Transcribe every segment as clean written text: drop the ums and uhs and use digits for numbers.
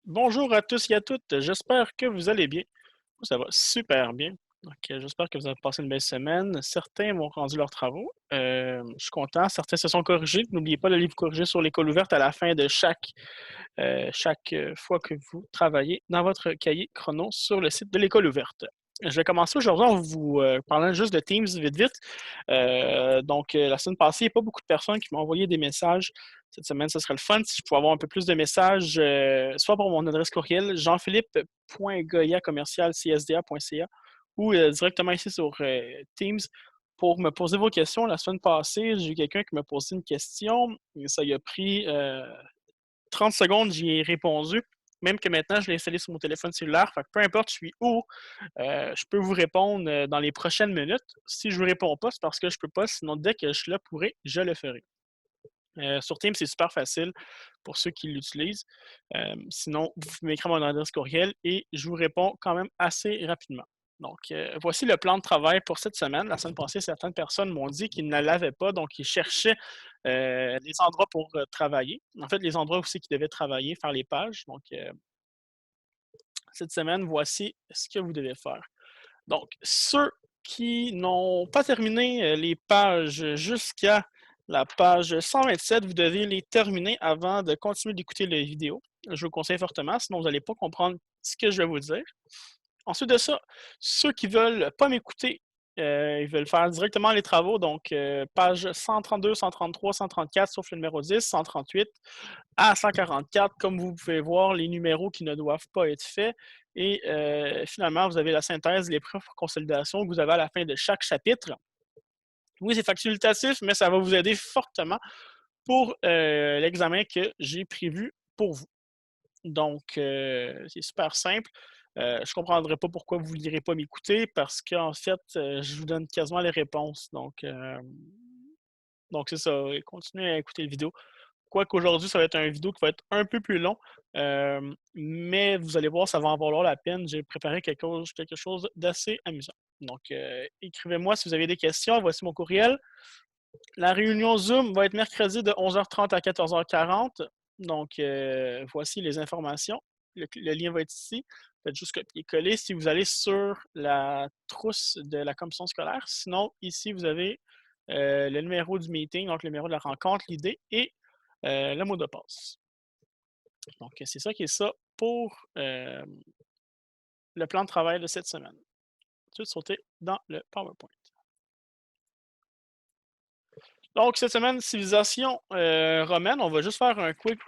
Bonjour à tous et à toutes, j'espère que vous allez bien. Moi, ça va super bien. Donc, j'espère que vous avez passé une belle semaine. Certains m'ont rendu leurs travaux. Je suis content. Certains se sont corrigés. N'oubliez pas de les corriger sur l'école ouverte à la fin de chaque fois que vous travaillez dans votre cahier chrono sur le site de l'école ouverte. Je vais commencer aujourd'hui en vous parlant juste de Teams vite vite. La semaine passée, il n'y a pas beaucoup de personnes qui m'ont envoyé des messages. Cette semaine, ce serait le fun si je pouvais avoir un peu plus de messages, soit pour mon adresse courriel, jean-philippe.goya@csda.ca ou directement ici sur Teams pour me poser vos questions. La semaine passée, j'ai eu quelqu'un qui m'a posé une question. Et ça y a pris 30 secondes, j'y ai répondu. Même que maintenant, je l'ai installé sur mon téléphone cellulaire. Fait que peu importe, je suis où, je peux vous répondre dans les prochaines minutes. Si je ne vous réponds pas, c'est parce que je ne peux pas. Sinon, dès que je le pourrai, je le ferai. Sur Teams, c'est super facile pour ceux qui l'utilisent. Sinon, vous pouvez m'écrire mon adresse courriel et je vous réponds quand même assez rapidement. Donc, voici le plan de travail pour cette semaine. La semaine passée, certaines personnes m'ont dit qu'ils ne l'avaient pas, donc ils cherchaient des endroits pour travailler. En fait, les endroits aussi qu'ils devaient travailler, faire les pages. Donc, cette semaine, voici ce que vous devez faire. Donc, ceux qui n'ont pas terminé les pages jusqu'à la page 127, vous devez les terminer avant de continuer d'écouter la vidéo. Je vous conseille fortement, sinon vous n'allez pas comprendre ce que je vais vous dire. Ensuite de ça, ceux qui ne veulent pas m'écouter, ils veulent faire directement les travaux, donc page 132, 133, 134, sauf le numéro 10, 138 à 144, comme vous pouvez voir, les numéros qui ne doivent pas être faits. Et finalement, vous avez la synthèse, les preuves pour consolidation que vous avez à la fin de chaque chapitre. Oui, c'est facultatif, mais ça va vous aider fortement pour l'examen que j'ai prévu pour vous. Donc, c'est super simple. Je ne comprendrai pas pourquoi vous ne voudriez pas m'écouter parce qu'en fait, je vous donne quasiment les réponses. Donc c'est ça. Continuez à écouter la vidéo. Quoiqu'aujourd'hui, ça va être une vidéo qui va être un peu plus long, mais vous allez voir, ça va en valoir la peine. J'ai préparé quelque chose d'assez amusant. Donc, écrivez-moi si vous avez des questions. Voici mon courriel. La réunion Zoom va être mercredi de 11h30 à 14h40. Donc, voici les informations. Le lien va être ici. Faites juste copier-coller si vous allez sur la trousse de la commission scolaire. Sinon, ici, vous avez le numéro du meeting, donc le numéro de la rencontre, l'idée et le mot de passe. Donc, c'est ça qui est ça pour le plan de travail de cette semaine. Tout de suite sauter dans le PowerPoint. Donc, cette semaine, civilisation romaine, on va juste faire quick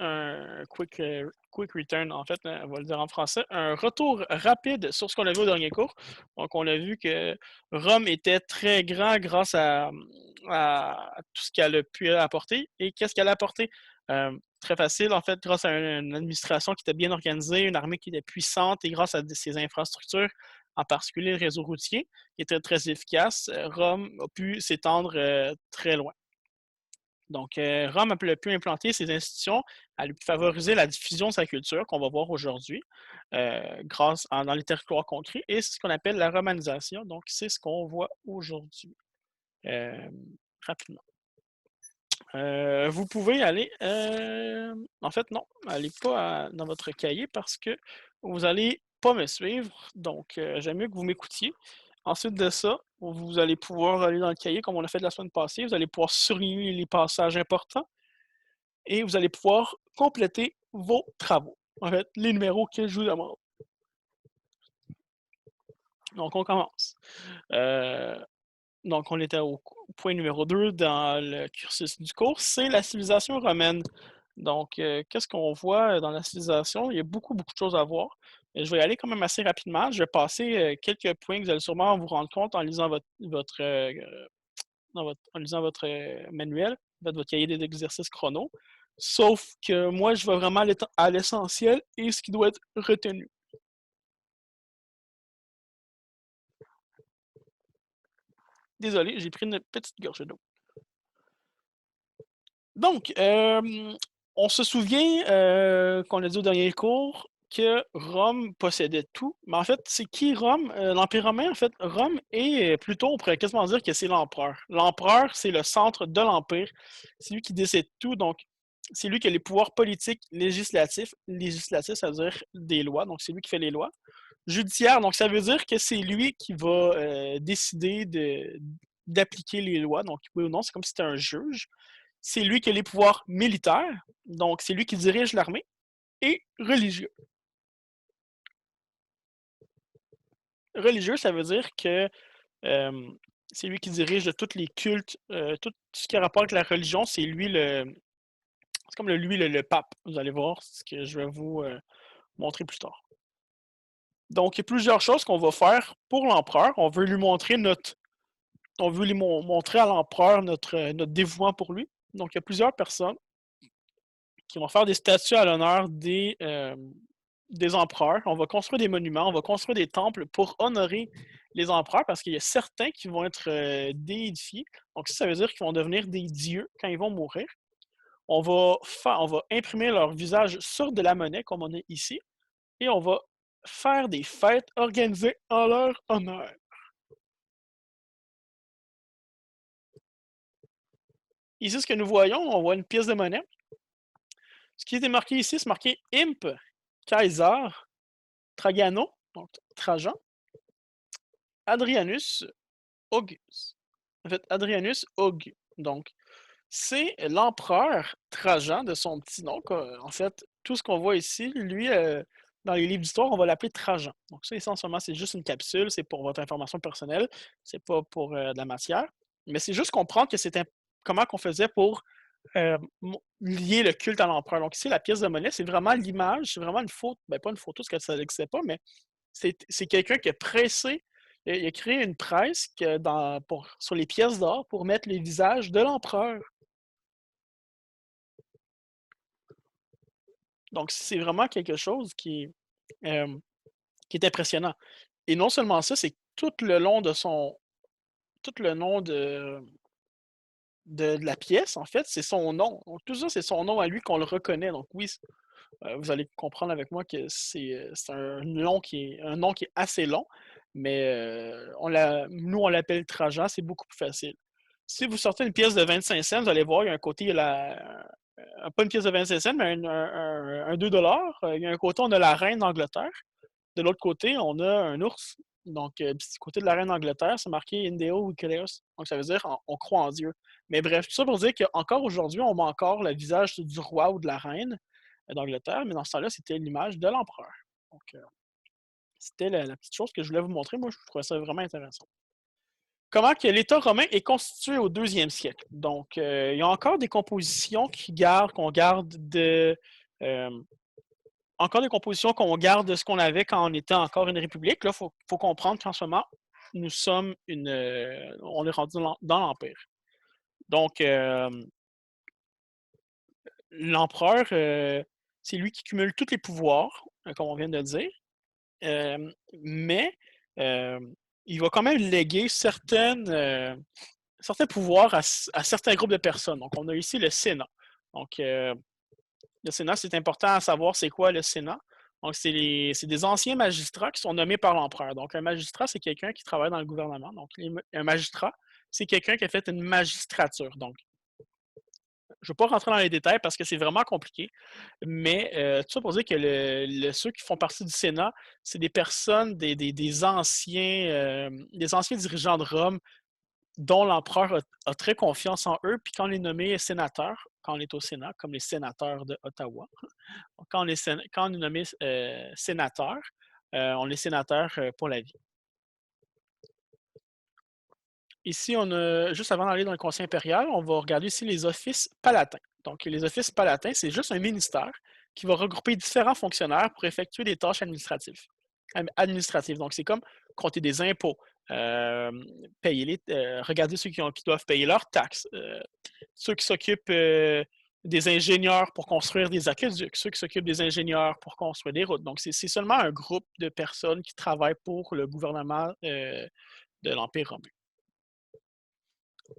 return, en fait, on va le dire en français, un retour rapide sur ce qu'on a vu au dernier cours. Donc, on a vu que Rome était très grand grâce à tout ce qu'elle a pu apporter. Et qu'est-ce qu'elle a apporté? Très facile, en fait, grâce à une administration qui était bien organisée, une armée qui était puissante et grâce à ses infrastructures, en particulier le réseau routier, qui était très efficace, Rome a pu s'étendre très loin. Donc, Rome a pu implanter ses institutions, elle a pu favoriser la diffusion de sa culture, qu'on va voir aujourd'hui, dans les territoires concrets, et c'est ce qu'on appelle la romanisation. Donc, c'est ce qu'on voit aujourd'hui, euh, rapidement. Vous pouvez aller, en fait, non, allez pas dans votre cahier parce que vous n'allez pas me suivre. Donc, j'aime mieux que vous m'écoutiez. Ensuite de ça, vous allez pouvoir aller dans le cahier comme on a fait la semaine passée. Vous allez pouvoir surligner les passages importants et vous allez pouvoir compléter vos travaux. En fait, les numéros que je vous demande. Donc, on commence. Euh, donc, on était au point numéro 2 dans le cursus du cours, c'est la civilisation romaine. Donc, qu'est-ce qu'on voit dans la civilisation? Il y a beaucoup, beaucoup de choses à voir. Je vais y aller quand même assez rapidement. Je vais passer quelques points que vous allez sûrement vous rendre compte en lisant en lisant votre manuel, votre cahier des exercices chrono. Sauf que moi, je vais vraiment aller à l'essentiel et ce qui doit être retenu. Désolé, j'ai pris une petite gorgée d'eau. Donc, on se souvient qu'on a dit au dernier cours que Rome possédait tout. Mais en fait, c'est qui Rome? L'Empire romain, en fait, Rome est plutôt, on pourrait quasiment dire que c'est l'empereur. L'empereur, c'est le centre de l'Empire. C'est lui qui décide tout. Donc, c'est lui qui a les pouvoirs politiques législatifs. Législatifs, ça veut dire des lois, donc c'est lui qui fait les lois. Judiciaire, donc ça veut dire que c'est lui qui va décider d'appliquer les lois, donc oui ou non, c'est comme si c'était un juge. C'est lui qui a les pouvoirs militaires, donc c'est lui qui dirige l'armée, et religieux. Religieux, ça veut dire que c'est lui qui dirige de tous les cultes, tout ce qui a rapport avec la religion, c'est lui c'est comme le pape. Vous allez voir ce que je vais vous montrer plus tard. Donc, il y a plusieurs choses qu'on va faire pour l'empereur. On veut lui montrer on veut lui montrer à l'empereur notre dévouement pour lui. Donc, il y a plusieurs personnes qui vont faire des statues à l'honneur des empereurs. On va construire des monuments, on va construire des temples pour honorer les empereurs parce qu'il y a certains qui vont être déifiés. Donc, ça veut dire qu'ils vont devenir des dieux quand ils vont mourir. On va imprimer leur visage sur de la monnaie, comme on a ici, et on va faire des fêtes organisées en leur honneur. Ici, ce que nous voyons, on voit une pièce de monnaie. Ce qui est marqué ici, c'est marqué Imp Kaiser Trajano, donc Trajan, Adrianus Auguste. En fait, Adrianus Aug. Donc, c'est l'empereur Trajan de son petit nom. En fait, tout ce qu'on voit ici, lui, dans les livres d'histoire, on va l'appeler Trajan. Donc, ça, essentiellement, c'est juste une capsule, c'est pour votre information personnelle, c'est pas pour de la matière. Mais c'est juste comprendre que c'était comment qu'on faisait pour lier le culte à l'empereur. Donc, ici, la pièce de monnaie, c'est vraiment l'image, c'est vraiment une photo, ben pas une photo, parce que ça n'existait pas, mais c'est quelqu'un qui a pressé, il a créé une presse sur les pièces d'or pour mettre les visages de l'empereur. Donc, c'est vraiment quelque chose qui est impressionnant. Et non seulement ça, c'est tout le long de tout le nom de la pièce, en fait, c'est son nom. Donc, tout ça, c'est son nom à lui qu'on le reconnaît. Donc, oui, vous allez comprendre avec moi que c'est un nom qui est assez long, mais nous, on l'appelle Trajan, c'est beaucoup plus facile. Si vous sortez une pièce de 25 cents, vous allez voir, il y a un côté, il y a pas une pièce de 25 cents, mais un 2 $. Il y a un côté, on a la reine d'Angleterre. De l'autre côté, on a un ours. Donc, du côté de la reine d'Angleterre, c'est marqué Indeo Vicarious. Donc, ça veut dire on croit en Dieu. Mais bref, tout ça pour dire qu'encore aujourd'hui, on met encore le visage du roi ou de la reine d'Angleterre, mais dans ce temps-là, c'était l'image de l'empereur. Donc, c'était la petite chose que je voulais vous montrer. Moi, je trouvais ça vraiment intéressant. Comment que l'État romain est constitué au 2e siècle. Donc, il y a encore des compositions qu'on garde encore des compositions qu'on garde de ce qu'on avait quand on était encore une république. Là, faut comprendre qu'en ce moment, nous sommes on est rendu dans l'Empire. Donc, l'empereur, c'est lui qui cumule tous les pouvoirs, comme on vient de le dire, mais il va quand même léguer certains pouvoirs à certains groupes de personnes. Donc, on a ici le Sénat. Donc, le Sénat, c'est important à savoir c'est quoi le Sénat. Donc, c'est des anciens magistrats qui sont nommés par l'empereur. Donc, un magistrat, c'est quelqu'un qui travaille dans le gouvernement. Donc, un magistrat, c'est quelqu'un qui a fait une magistrature. Donc, je ne vais pas rentrer dans les détails parce que c'est vraiment compliqué, mais tout ça pour dire que ceux qui font partie du Sénat, c'est des personnes, des anciens dirigeants de Rome dont l'empereur a très confiance en eux, puis quand on est nommé sénateur, quand on est au Sénat, comme les sénateurs de Ottawa, quand on est nommé sénateur, on est sénateur pour la vie. Ici, juste avant d'aller dans le Conseil impérial, on va regarder ici les offices palatins. Donc, les offices palatins, c'est juste un ministère qui va regrouper différents fonctionnaires pour effectuer des tâches administratives. Donc, c'est comme compter des impôts, regarder ceux qui doivent payer leurs taxes, ceux qui s'occupent des ingénieurs pour construire des aqueducs, ceux qui s'occupent des ingénieurs pour construire des routes. Donc, c'est seulement un groupe de personnes qui travaillent pour le gouvernement de l'Empire romain.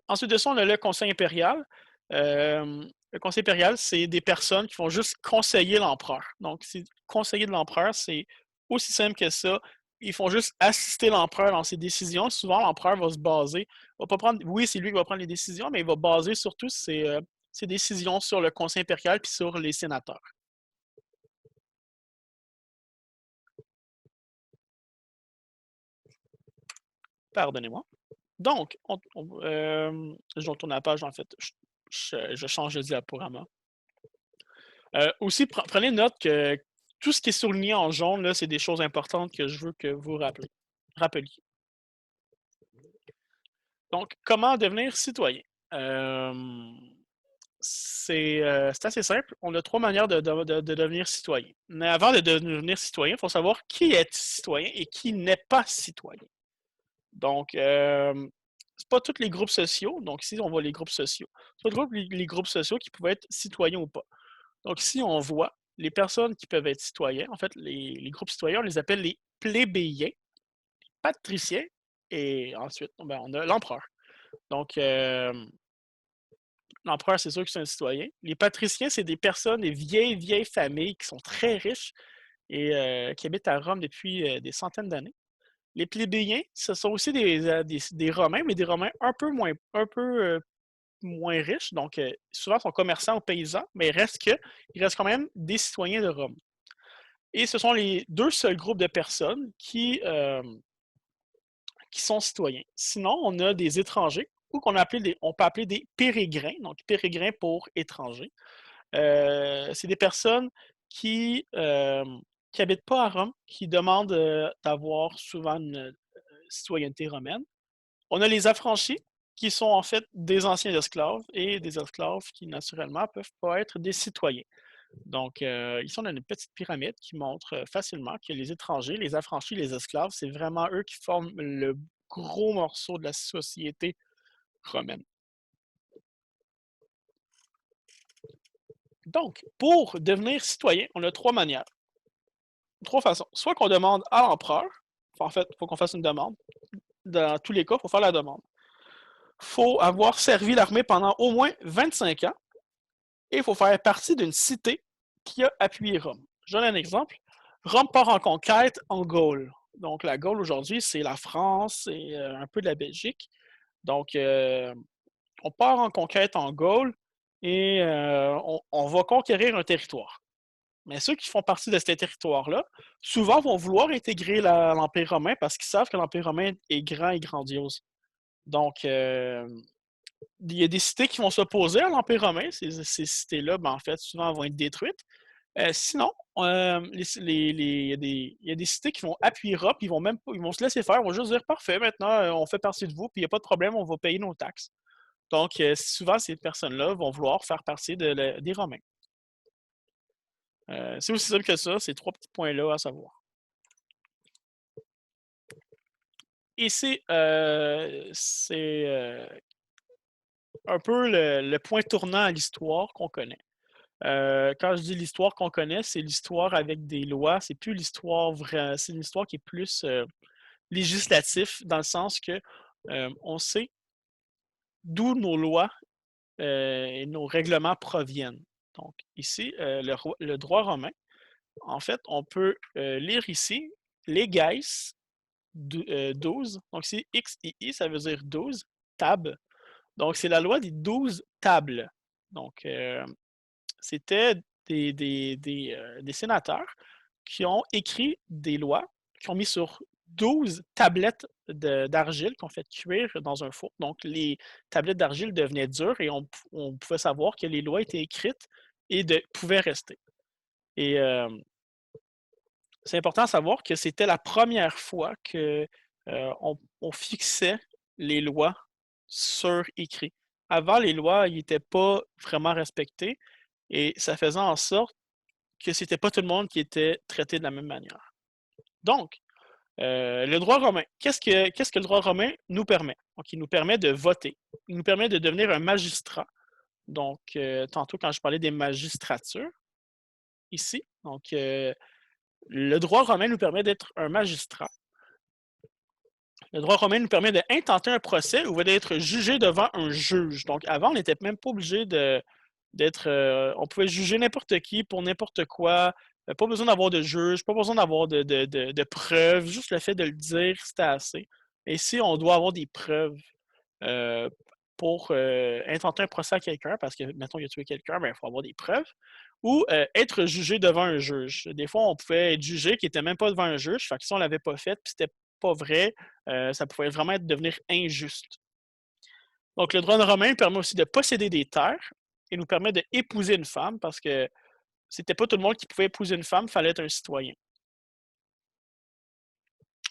Ensuite de ça, on a le Conseil impérial. Le Conseil impérial, c'est des personnes qui vont juste conseiller l'empereur. Donc, conseiller de l'empereur, c'est aussi simple que ça. Ils font juste assister l'empereur dans ses décisions. Souvent, l'empereur va se baser, va pas prendre, oui, c'est lui qui va prendre les décisions, mais il va baser surtout ses décisions sur le conseil impérial puis sur les sénateurs. Pardonnez-moi. Donc, je retourne à la page, en fait, je change de diaporama. Aussi, prenez note que tout ce qui est souligné en jaune, là, c'est des choses importantes que je veux que vous rappeliez. Donc, comment devenir citoyen? C'est assez simple. On a trois manières de devenir citoyen. Mais avant de devenir citoyen, il faut savoir qui est citoyen et qui n'est pas citoyen. Donc, c'est pas tous les groupes sociaux. Donc, ici, on voit les groupes sociaux. C'est pas tous les groupes sociaux qui pouvaient être citoyens ou pas. Donc, ici, on voit les personnes qui peuvent être citoyens. En fait, les groupes citoyens, on les appelle les plébéiens, les patriciens, et ensuite, ben, on a l'empereur. Donc, l'empereur, c'est sûr que c'est un citoyen. Les patriciens, c'est des personnes, des vieilles familles qui sont très riches et qui habitent à Rome depuis des centaines d'années. Les plébéiens, ce sont aussi des Romains, mais des Romains un peu moins riches. Donc, souvent, sont commerçants ou paysans, mais il reste quand même des citoyens de Rome. Et ce sont les deux seuls groupes de personnes qui sont citoyens. Sinon, on a des étrangers ou on peut appeler des pérégrins, donc pérégrins pour étrangers. C'est des personnes qui n'habitent pas à Rome, qui demandent d'avoir souvent une citoyenneté romaine. On a les affranchis, qui sont en fait des anciens esclaves et des esclaves qui, naturellement, ne peuvent pas être des citoyens. Donc, ils sont dans une petite pyramide qui montre facilement que les étrangers, les affranchis, les esclaves, c'est vraiment eux qui forment le gros morceau de la société romaine. Donc, pour devenir citoyen, on a trois manières, trois façons. Soit qu'on demande à l'empereur, en fait, il faut qu'on fasse une demande. Dans tous les cas, il faut faire la demande. Il faut avoir servi l'armée pendant au moins 25 ans et il faut faire partie d'une cité qui a appuyé Rome. Je donne un exemple. Rome part en conquête en Gaule. Donc, la Gaule aujourd'hui, c'est la France et un peu de la Belgique. Donc, on part en conquête en Gaule et on va conquérir un territoire. Mais ceux qui font partie de ce territoire-là, souvent vont vouloir intégrer l'Empire romain parce qu'ils savent que l'Empire romain est grand et grandiose. Donc, il y a des cités qui vont s'opposer à l'Empire romain. Ces cités-là, ben, en fait, souvent vont être détruites. Sinon, il y a des cités qui vont appuyer Rome, ils vont se laisser faire, ils vont juste dire parfait, maintenant on fait partie de vous, puis il n'y a pas de problème, on va payer nos taxes. Donc, souvent, ces personnes-là vont vouloir faire partie des Romains. C'est aussi simple que ça, ces trois petits points-là à savoir. Et c'est un peu le point tournant à l'histoire qu'on connaît. Quand je dis l'histoire qu'on connaît, c'est l'histoire avec des lois. C'est plus l'histoire vraie, c'est une histoire qui est plus législatif, dans le sens que on sait d'où nos lois et nos règlements proviennent. Donc, ici, le droit romain, en fait, on peut lire ici Legais 12. Donc, c'est XII, ça veut dire 12, tab. Donc, c'est la loi des 12 tables. Donc, c'était des sénateurs qui ont écrit des lois, qui ont mis sur 12 tablettes d'argile qu'on fait cuire dans un four. Donc, les tablettes d'argile devenaient dures et on pouvait savoir que les lois étaient écrites et pouvaient rester. Et c'est important à savoir que c'était la première fois qu'on on fixait les lois sur écrit. Avant, les lois n'étaient pas vraiment respectées et ça faisait en sorte que c'était pas tout le monde qui était traité de la même manière. Donc, le droit romain. Qu'est-ce que le droit romain nous permet? Donc, il nous permet de voter. Il nous permet de devenir un magistrat. Donc, tantôt, quand je parlais des magistratures, ici, donc, le droit romain nous permet d'être un magistrat. Le droit romain nous permet d'intenter un procès ou d'être jugé devant un juge. Donc, avant, on n'était même pas obligé d'être. On pouvait juger n'importe qui pour n'importe quoi. Pas besoin d'avoir de juge, pas besoin d'avoir de preuves. Juste le fait de le dire, c'était assez. Et ici, on doit avoir des preuves pour intenter un procès à quelqu'un, parce que, mettons, il a tué quelqu'un, ben, il faut avoir des preuves, ou être jugé devant un juge. Des fois, on pouvait être jugé qui n'était même pas devant un juge, fait que si on ne l'avait pas fait, puis c'était pas vrai, ça pouvait vraiment devenir injuste. Donc, le droit romain permet aussi de posséder des terres et nous permet d'épouser une femme, parce que c'était pas tout le monde qui pouvait épouser une femme, il fallait être un citoyen.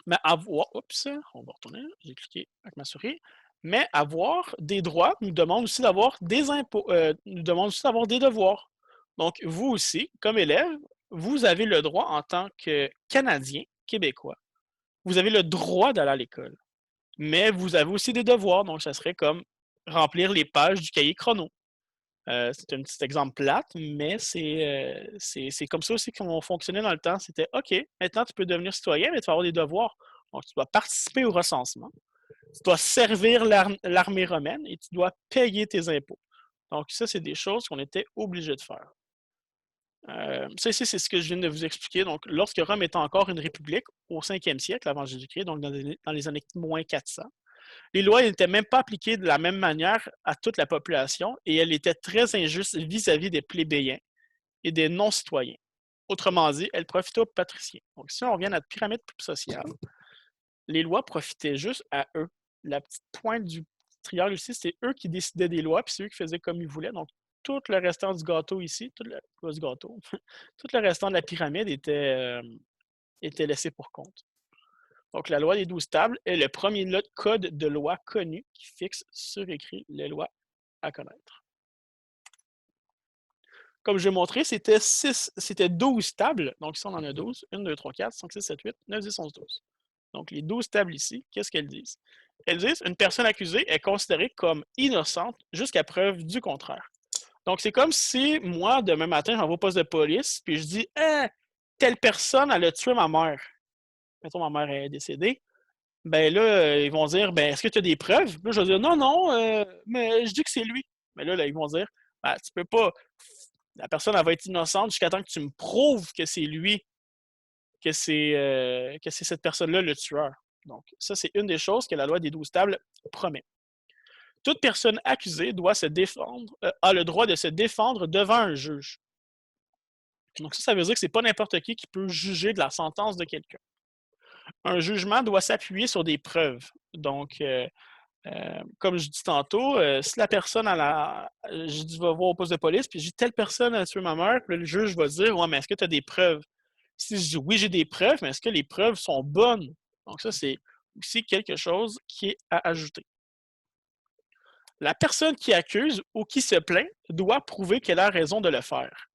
Mais avoir, oups, on va retourner, j'ai cliqué avec ma souris. Mais avoir des droits nous demande aussi d'avoir des impôts, nous demande aussi d'avoir des devoirs. Donc, vous aussi, comme élève, vous avez le droit en tant que Canadien, Québécois, vous avez le droit d'aller à l'école. Mais vous avez aussi des devoirs, donc ça serait comme remplir les pages du cahier chrono. C'est un petit exemple plate, mais c'est comme ça aussi qu'on fonctionnait dans le temps. C'était OK, maintenant tu peux devenir citoyen, mais tu vas avoir des devoirs. Donc, tu dois participer au recensement, tu dois servir l'armée romaine et tu dois payer tes impôts. Donc, ça, c'est des choses qu'on était obligé de faire. Ça ici, c'est ce que je viens de vous expliquer. Donc, lorsque Rome était encore une république, au 5e siècle avant Jésus-Christ, donc dans les années moins 400, les lois n'étaient même pas appliquées de la même manière à toute la population et elles étaient très injustes vis-à-vis des plébéiens et des non-citoyens. Autrement dit, elles profitaient aux patriciens. Donc, si on revient à notre pyramide sociale, les lois profitaient juste à eux. La petite pointe du triangle ici, c'est eux qui décidaient des lois, puis c'est eux qui faisaient comme ils voulaient. Donc, tout le restant du gâteau ici, tout le gâteau, tout le restant de la pyramide était laissé pour compte. Donc, la loi des 12 tables est le premier code de loi connu qui fixe sur écrit les lois à connaître. Comme je l'ai montré, c'était 12 tables. Donc, ici, on en a 12. 1, 2, 3, 4, 5, 6, 7, 8, 9, 10, 11, 12. Donc, les 12 tables ici, qu'est-ce qu'elles disent? Elles disent une personne accusée est considérée comme innocente jusqu'à preuve du contraire. Donc, c'est comme si moi, demain matin, j'envoie au poste de police, puis je dis telle personne, elle a tué ma mère. Mettons, ma mère est décédée. Ben là, ils vont dire est-ce que tu as des preuves? Là, je vais dire non, non, mais je dis que c'est lui. Mais là, ils vont dire tu peux pas. La personne, elle va être innocente jusqu'à temps que tu me prouves que c'est lui, que c'est cette personne-là le tueur. Donc, ça, c'est une des choses que la loi des 12 tables promet. Toute personne accusée doit se défendre, a le droit de se défendre devant un juge. Donc, ça veut dire que c'est pas n'importe qui peut juger de la sentence de quelqu'un. Un jugement doit s'appuyer sur des preuves. Donc, comme je dis tantôt, si la personne je dis, va voir au poste de police, puis je dis telle personne a tué ma mère, puis le juge va dire ouais, mais est-ce que tu as des preuves? Si je dis oui, j'ai des preuves, mais est-ce que les preuves sont bonnes? Donc, ça, c'est aussi quelque chose qui est à ajouter. La personne qui accuse ou qui se plaint doit prouver qu'elle a raison de le faire.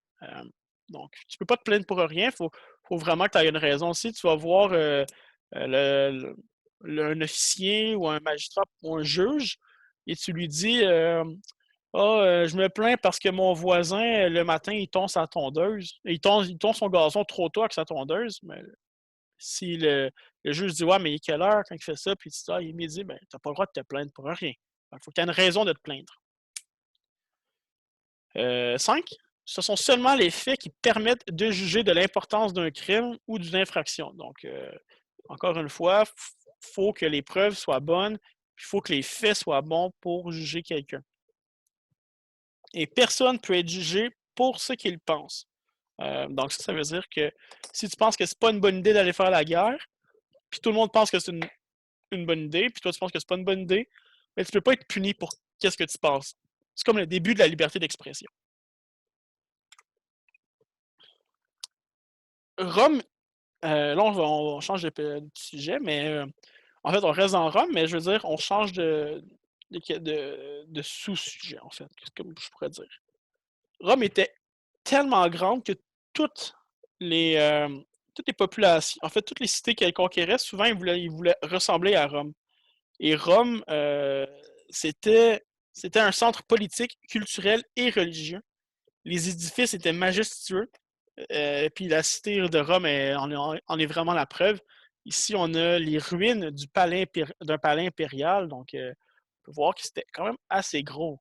Donc, tu ne peux pas te plaindre pour rien, il faut vraiment que tu aies une raison. Si tu vas voir un officier ou un magistrat ou un juge et tu lui dis je me plains parce que mon voisin, le matin, il tond sa tondeuse. Il tond son gazon trop tôt avec sa tondeuse. Mais si le juge dit ouais, mais il est quelle heure quand il fait ça? Puis tu dis il est midi, ben, tu n'as pas le droit de te plaindre pour rien. Il faut que tu aies une raison de te plaindre. 5. Ce sont seulement les faits qui permettent de juger de l'importance d'un crime ou d'une infraction. Donc, encore une fois, il faut que les preuves soient bonnes, il faut que les faits soient bons pour juger quelqu'un. Et personne ne peut être jugé pour ce qu'il pense. Donc, ça veut dire que si tu penses que c'est pas une bonne idée d'aller faire la guerre, puis tout le monde pense que c'est une bonne idée, puis toi tu penses que c'est pas une bonne idée, mais tu peux pas être puni pour qu'est-ce que tu penses. C'est comme le début de la liberté d'expression. Rome, là on change de sujet, mais en fait on reste dans Rome, mais je veux dire on change de sous-sujet en fait, comme je pourrais dire. Rome était tellement grande que toutes les, euh, toutes les populations, en fait toutes les cités qu'elle conquérait, souvent ils voulaient ressembler à Rome. Et Rome, c'était un centre politique, culturel et religieux. Les édifices étaient majestueux. Puis la cité de Rome en est vraiment la preuve. Ici, on a les ruines d'un palais impérial. Donc, on peut voir que c'était quand même assez gros.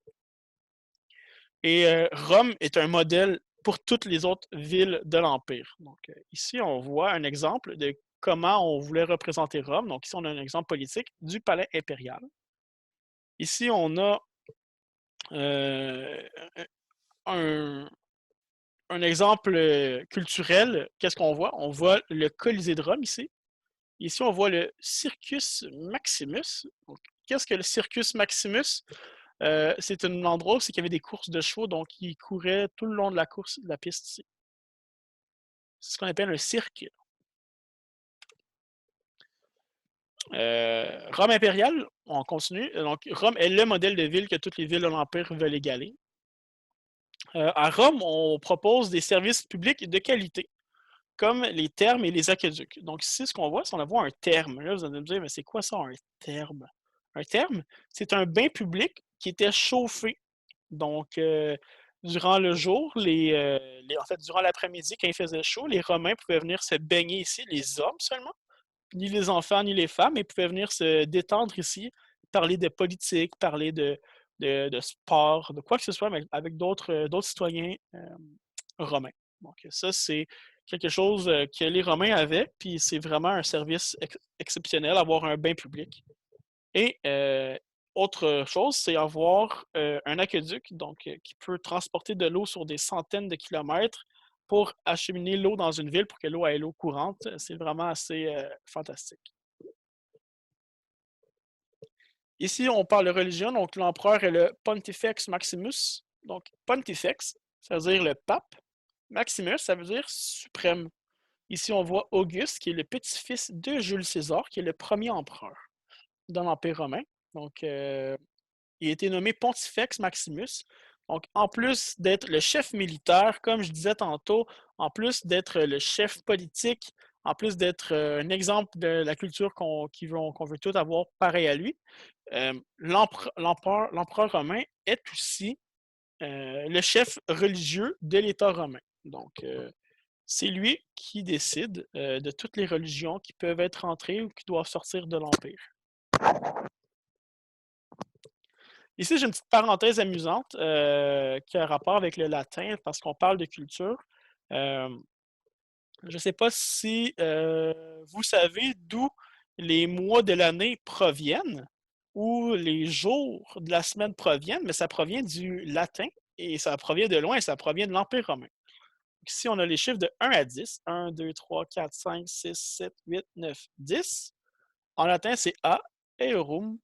Et Rome est un modèle pour toutes les autres villes de l'Empire. Donc, ici, on voit un exemple de comment on voulait représenter Rome. Donc, ici, on a un exemple politique du palais impérial. Ici, on a Euh, un, un exemple culturel, qu'est-ce qu'on voit? On voit le Colisée de Rome ici. Ici, on voit le Circus Maximus. Qu'est-ce que le Circus Maximus? C'est un endroit où il y avait des courses de chevaux, donc ils couraient tout le long de la course, de la piste ici. C'est ce qu'on appelle un cirque. Rome impériale, on continue. Donc, Rome est le modèle de ville que toutes les villes de l'Empire veulent égaler. À Rome, on propose des services publics de qualité, comme les thermes et les aqueducs. Donc, ici, ce qu'on voit, c'est qu'on voit un terme. Là, vous allez me dire, mais c'est quoi ça, un terme? Un terme, c'est un bain public qui était chauffé. Donc, durant le jour, en fait, durant l'après-midi, quand il faisait chaud, les Romains pouvaient venir se baigner ici, les hommes seulement, ni les enfants, ni les femmes, mais pouvaient venir se détendre ici, parler de politique, parler de sport, de quoi que ce soit, mais avec d'autres citoyens romains. Donc, ça, c'est quelque chose que les Romains avaient, puis c'est vraiment un service exceptionnel, avoir un bain public. Et autre chose, c'est avoir un aqueduc donc, qui peut transporter de l'eau sur des centaines de kilomètres pour acheminer l'eau dans une ville pour que l'eau ait l'eau courante. C'est vraiment assez fantastique. Ici, on parle de religion, donc l'empereur est le Pontifex Maximus. Donc, Pontifex, ça veut dire le pape. Maximus, ça veut dire suprême. Ici, on voit Auguste, qui est le petit-fils de Jules César, qui est le premier empereur dans l'Empire romain. Donc, il a été nommé Pontifex Maximus. Donc, en plus d'être le chef militaire, comme je disais tantôt, en plus d'être le chef politique, en plus d'être un exemple de la culture qu'on veut tout avoir pareil à lui, l'empereur romain est aussi le chef religieux de l'État romain. Donc, c'est lui qui décide de toutes les religions qui peuvent être entrées ou qui doivent sortir de l'Empire. Ici, j'ai une petite parenthèse amusante qui a rapport avec le latin parce qu'on parle de culture. Euh, je ne sais pas si vous savez d'où les mois de l'année proviennent ou les jours de la semaine proviennent, mais ça provient du latin et ça provient de loin, ça provient de l'Empire romain. Ici, on a les chiffres de 1 à 10. 1, 2, 3, 4, 5, 6, 7, 8, 9, 10. En latin, c'est A, Eorum,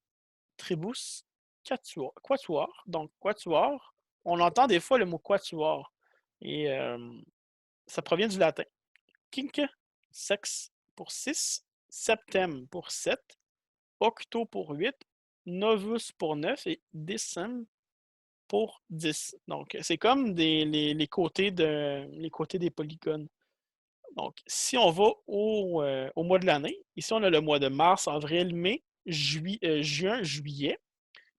Tribus, quatuor. Donc, quatuor, on entend des fois le mot quatuor. Et ça provient du latin. Quinque, sex pour 6, septem pour 7, octo pour 8, novus pour 9 et decem pour 10. Donc, c'est comme les côtés les côtés des polygones. Donc, si on va au mois de l'année, ici on a le mois de mars, avril, mai, juin, juillet.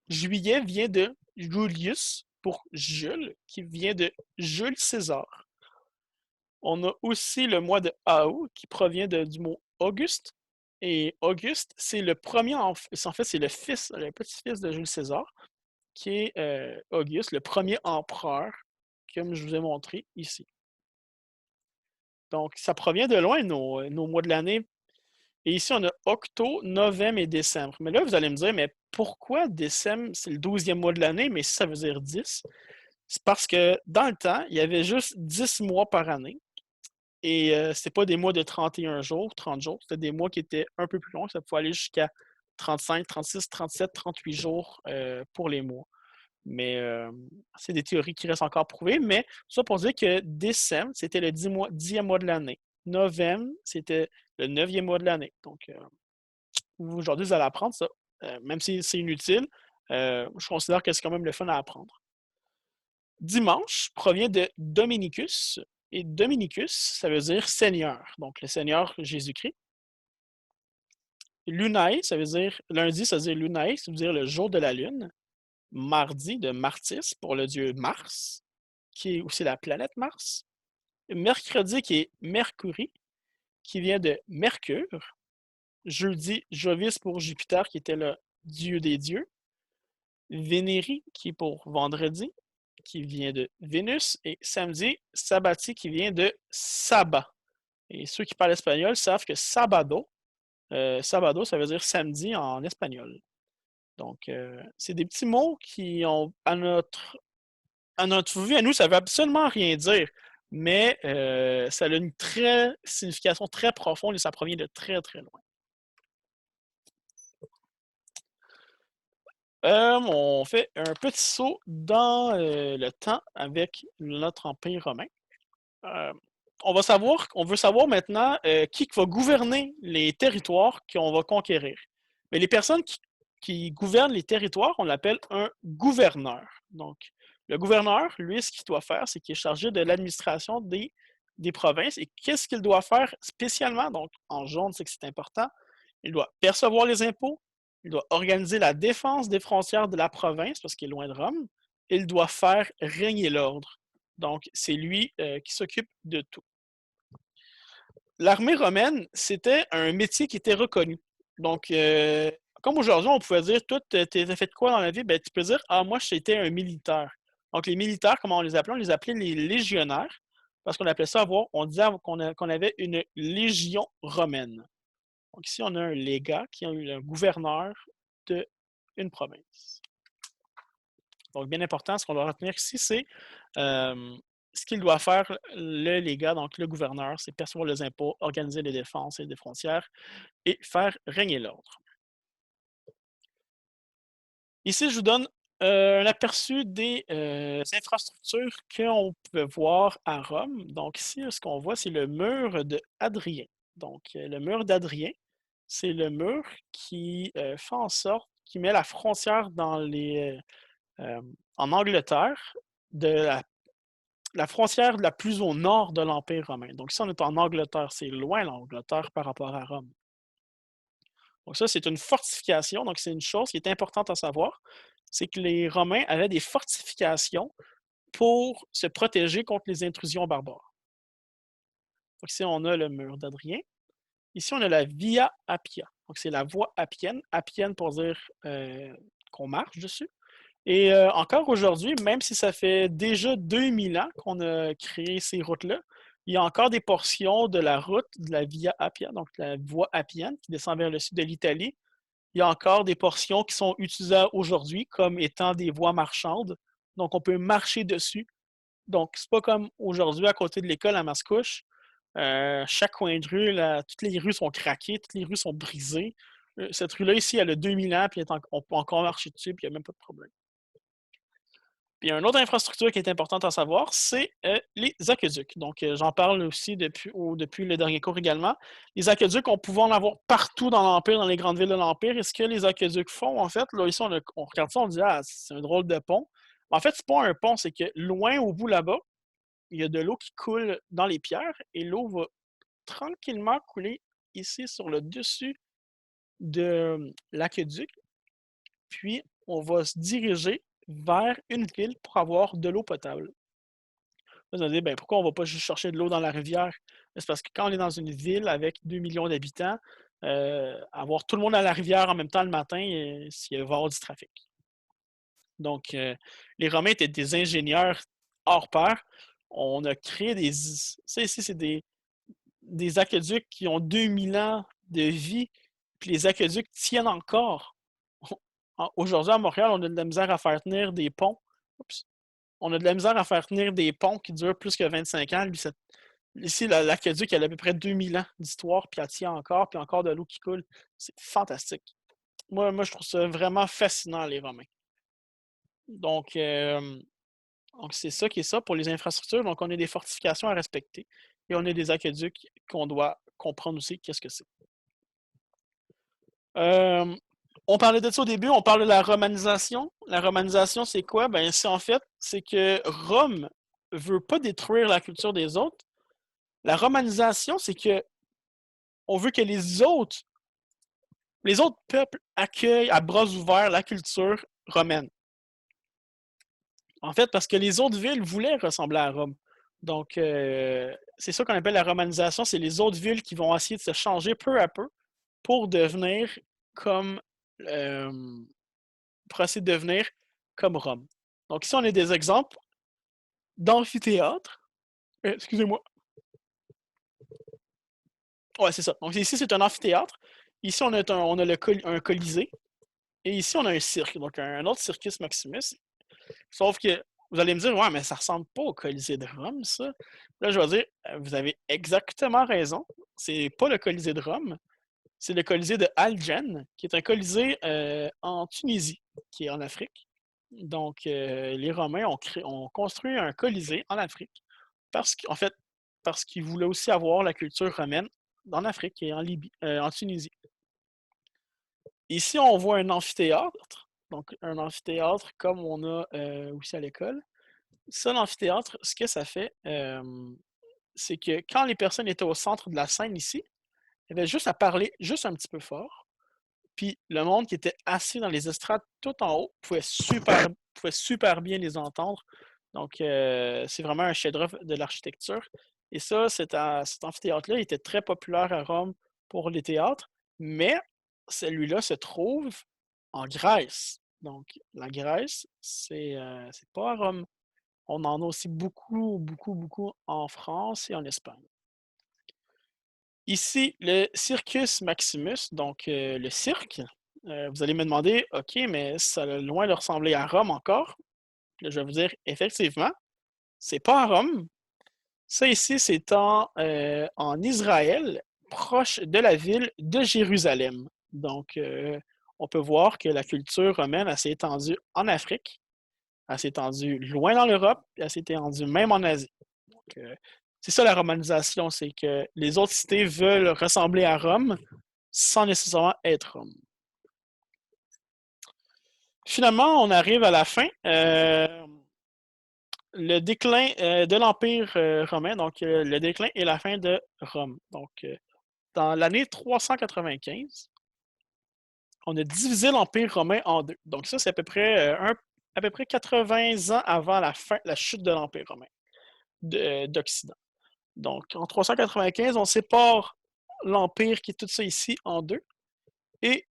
Juillet vient de Julius pour Jules, qui vient de Jules César. On a aussi le mois de Ao, qui provient du mot Auguste. Et Auguste, c'est le premier, en fait, c'est le petit-fils de Jules César, qui est Auguste, le premier empereur, comme je vous ai montré ici. Donc, ça provient de loin, nos mois de l'année. Et ici, on a octo, novembre et décembre. Mais là, vous allez me dire, mais pourquoi décembre, c'est le 12e mois de l'année, mais si ça veut dire 10? C'est parce que dans le temps, il y avait juste 10 mois par année. Et c'était pas des mois de 31 jours, 30 jours. C'était des mois qui étaient un peu plus longs. Ça pouvait aller jusqu'à 35, 36, 37, 38 jours pour les mois. Mais c'est des théories qui restent encore prouvées. Mais ça pour dire que décembre, c'était le 10e mois de l'année. Novembre, c'était le 9e mois de l'année. Donc, aujourd'hui, vous allez apprendre ça. Même si c'est inutile, je considère que c'est quand même le fun à apprendre. Dimanche provient de Dominicus. Et Dominicus, ça veut dire Seigneur. Donc, le Seigneur Jésus-Christ. Lunae, ça veut dire, lundi, ça veut dire Lunae, ça veut dire le jour de la lune. Mardi, de Martis, pour le dieu Mars, qui est aussi la planète Mars. Mercredi, qui est Mercury, qui vient de Mercure. Jeudi, Jovis pour Jupiter, qui était le dieu des dieux. Vénérie, qui est pour vendredi, qui vient de Vénus. Et samedi, Sabati, qui vient de Sabbat. Et ceux qui parlent espagnol savent que Sabado, ça veut dire samedi en espagnol. Donc, c'est des petits mots qui ont, à notre vue, à nous, ça veut absolument rien dire, mais ça a une signification très profonde et ça provient de très, très loin. On fait un petit saut dans le temps avec notre Empire romain. Euh, on veut savoir maintenant qui va gouverner les territoires qu'on va conquérir. Mais les personnes qui gouvernent les territoires, on l'appelle un gouverneur. Donc, le gouverneur, lui, ce qu'il doit faire, c'est qu'il est chargé de l'administration des provinces. Et qu'est-ce qu'il doit faire spécialement? Donc, en jaune, c'est que c'est important. Il doit percevoir les impôts, il doit organiser la défense des frontières de la province, parce qu'il est loin de Rome. Il doit faire régner l'ordre. Donc, c'est lui qui s'occupe de tout. L'armée romaine, c'était un métier qui était reconnu. Donc, comme aujourd'hui, on pouvait dire, toi, tu as fait quoi dans la vie? Ben, tu peux dire, ah, moi, j'étais un militaire. Donc, les militaires, comment on les appelait? On les appelait les légionnaires, parce qu'on appelait ça avoir, on disait qu'on avait une légion romaine. Donc, ici, on a un légat qui a eu un gouverneur d'une province. Donc, bien important, ce qu'on doit retenir ici, c'est ce qu'il doit faire le légat, donc le gouverneur, c'est percevoir les impôts, organiser les défenses et des frontières et faire régner l'ordre. Ici, je vous donne un aperçu des infrastructures qu'on peut voir à Rome. Donc ici, ce qu'on voit, c'est le mur d'Adrien. Donc, le mur d'Adrien, c'est le mur qui fait en sorte, qui met la frontière en Angleterre, de la frontière la plus au nord de l'Empire romain. Donc, si on est en Angleterre, c'est loin l'Angleterre par rapport à Rome. Donc, ça, c'est une fortification. Donc, c'est une chose qui est importante à savoir. C'est que les Romains avaient des fortifications pour se protéger contre les intrusions barbares. Donc, ici, on a le mur d'Adrien. Ici, on a la Via Appia. Donc, c'est la voie appienne. Appienne pour dire qu'on marche dessus. Et encore aujourd'hui, même si ça fait déjà 2000 ans qu'on a créé ces routes-là, il y a encore des portions de la route de la Via Appia, donc la voie appienne qui descend vers le sud de l'Italie. Il y a encore des portions qui sont utilisées aujourd'hui comme étant des voies marchandes. Donc, on peut marcher dessus. Donc, c'est pas comme aujourd'hui à côté de l'école à Mascouche. Chaque coin de rue, toutes les rues sont craquées, toutes les rues sont brisées. Cette rue-là ici, elle a 2000 ans, puis on peut encore marcher dessus, puis il n'y a même pas de problème. Puis, une autre infrastructure qui est importante à savoir, c'est les aqueducs. Donc, j'en parle aussi depuis le dernier cours également. Les aqueducs, on pouvait en avoir partout dans l'Empire, dans les grandes villes de l'Empire. Et ce que les aqueducs font, en fait, là, ici, on regarde ça, on dit, ah, c'est un drôle de pont. En fait, c'est pas un pont, c'est que loin au bout là-bas, il y a de l'eau qui coule dans les pierres et l'eau va tranquillement couler ici sur le dessus de l'aqueduc. Puis, on va se diriger vers une ville pour avoir de l'eau potable. Vous allez dire, ben, pourquoi on ne va pas juste chercher de l'eau dans la rivière? C'est parce que quand on est dans une ville avec 2 millions d'habitants, avoir tout le monde à la rivière en même temps le matin, il va y avoir du trafic. Donc, les Romains étaient des ingénieurs hors pair. On a créé ça ici, c'est des aqueducs qui ont 2000 ans de vie, puis les aqueducs tiennent encore. Aujourd'hui, à Montréal, on a de la misère à faire tenir des ponts. Oups. On a de la misère à faire tenir des ponts qui durent plus que 25 ans. Ici, l'aqueduc, elle a à peu près 2000 ans d'histoire, puis elle tient encore, puis encore de l'eau qui coule. C'est fantastique. Moi, je trouve ça vraiment fascinant, les Romains. Donc, c'est ça qui est ça pour les infrastructures. Donc, on a des fortifications à respecter et on a des aqueducs qu'on doit comprendre aussi qu'est-ce que c'est. On parlait de ça au début, on parle de la romanisation. La romanisation, c'est quoi? Ben, c'est que Rome veut pas détruire la culture des autres. La romanisation, c'est que on veut que les autres peuples accueillent à bras ouverts la culture romaine. En fait, parce que les autres villes voulaient ressembler à Rome. Donc, c'est ça qu'on appelle la romanisation. C'est les autres villes qui vont essayer de se changer peu à peu pour devenir comme pour essayer de devenir comme Rome. Donc ici, on a des exemples d'amphithéâtre. Excusez-moi. Ouais, c'est ça. Donc ici, c'est un amphithéâtre. Ici, on a un colisée. Et ici, on a un cirque, donc un autre Circus Maximus. Sauf que vous allez me dire, ouais, mais ça ressemble pas au Colisée de Rome, ça. Là, je vais dire, vous avez exactement raison. C'est pas le Colisée de Rome, c'est le Colisée de Algen, qui est un Colisée en Tunisie, qui est en Afrique. Donc, les Romains ont construit un Colisée en Afrique en fait, parce qu'ils voulaient aussi avoir la culture romaine en Afrique et en Libye, en Tunisie. Ici, on voit un amphithéâtre. Donc, un amphithéâtre comme on a aussi à l'école. Ça, l'amphithéâtre, ce que ça fait, c'est que quand les personnes étaient au centre de la scène ici, il y avait juste à parler juste un petit peu fort. Puis le monde qui était assis dans les estrades tout en haut pouvait super bien les entendre. Donc, c'est vraiment un chef-d'œuvre de l'architecture. Et ça, cet amphithéâtre-là était très populaire à Rome pour les théâtres, mais celui-là se trouve en Grèce. Donc, la Grèce, c'est pas à Rome. On en a aussi beaucoup, beaucoup, beaucoup en France et en Espagne. Ici, le Circus Maximus, donc le cirque. Vous allez me demander, OK, mais ça a loin de ressembler à Rome encore. Là, je vais vous dire, effectivement, c'est pas à Rome. Ça ici, c'est en Israël, proche de la ville de Jérusalem. Donc, on peut voir que la culture romaine s'est étendue en Afrique, elle s'est étendue loin dans l'Europe, et elle s'est étendue même en Asie. Donc, c'est ça la romanisation, c'est que les autres cités veulent ressembler à Rome sans nécessairement être Rome. Finalement, on arrive à la fin. Le déclin de l'Empire romain, donc le déclin et la fin de Rome. Donc, dans l'année 395, on a divisé l'Empire romain en deux. Donc, ça, c'est à peu près 80 ans avant la chute de l'Empire romain d'Occident. Donc, en 395, on sépare l'Empire qui est tout ça ici en deux. Et,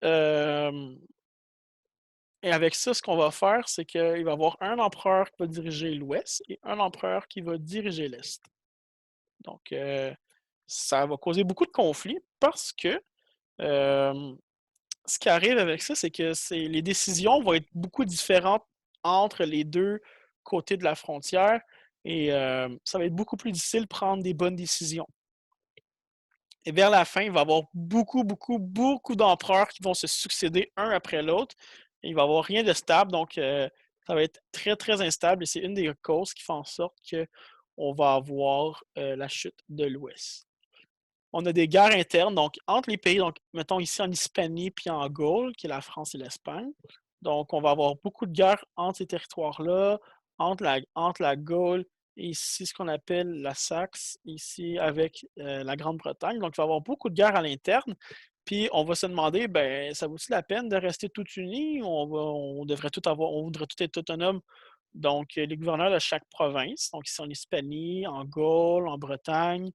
et avec ça, ce qu'on va faire, c'est qu'il va y avoir un empereur qui va diriger l'Ouest et un empereur qui va diriger l'Est. Donc, ça va causer beaucoup de conflits parce que ce qui arrive avec ça, c'est que les décisions vont être beaucoup différentes entre les deux côtés de la frontière et ça va être beaucoup plus difficile de prendre des bonnes décisions. Et vers la fin, il va y avoir beaucoup, beaucoup, beaucoup d'empereurs qui vont se succéder un après l'autre. Il va y avoir rien de stable, donc ça va être très, très instable et c'est une des causes qui fait en sorte qu'on va avoir la chute de l'Ouest. On a des guerres internes, donc entre les pays, donc mettons ici en Hispanie puis en Gaule, qui est la France et l'Espagne. Donc, on va avoir beaucoup de guerres entre ces territoires-là, entre la Gaule et ici ce qu'on appelle la Saxe, ici avec la Grande-Bretagne. Donc, il va y avoir beaucoup de guerres à l'interne. Puis, on va se demander, ben, ça vaut-il la peine de rester tout unis? On devrait tout avoir, on voudrait tout être autonome. Donc, les gouverneurs de chaque province, donc ici en Hispanie, en Gaule, en Bretagne,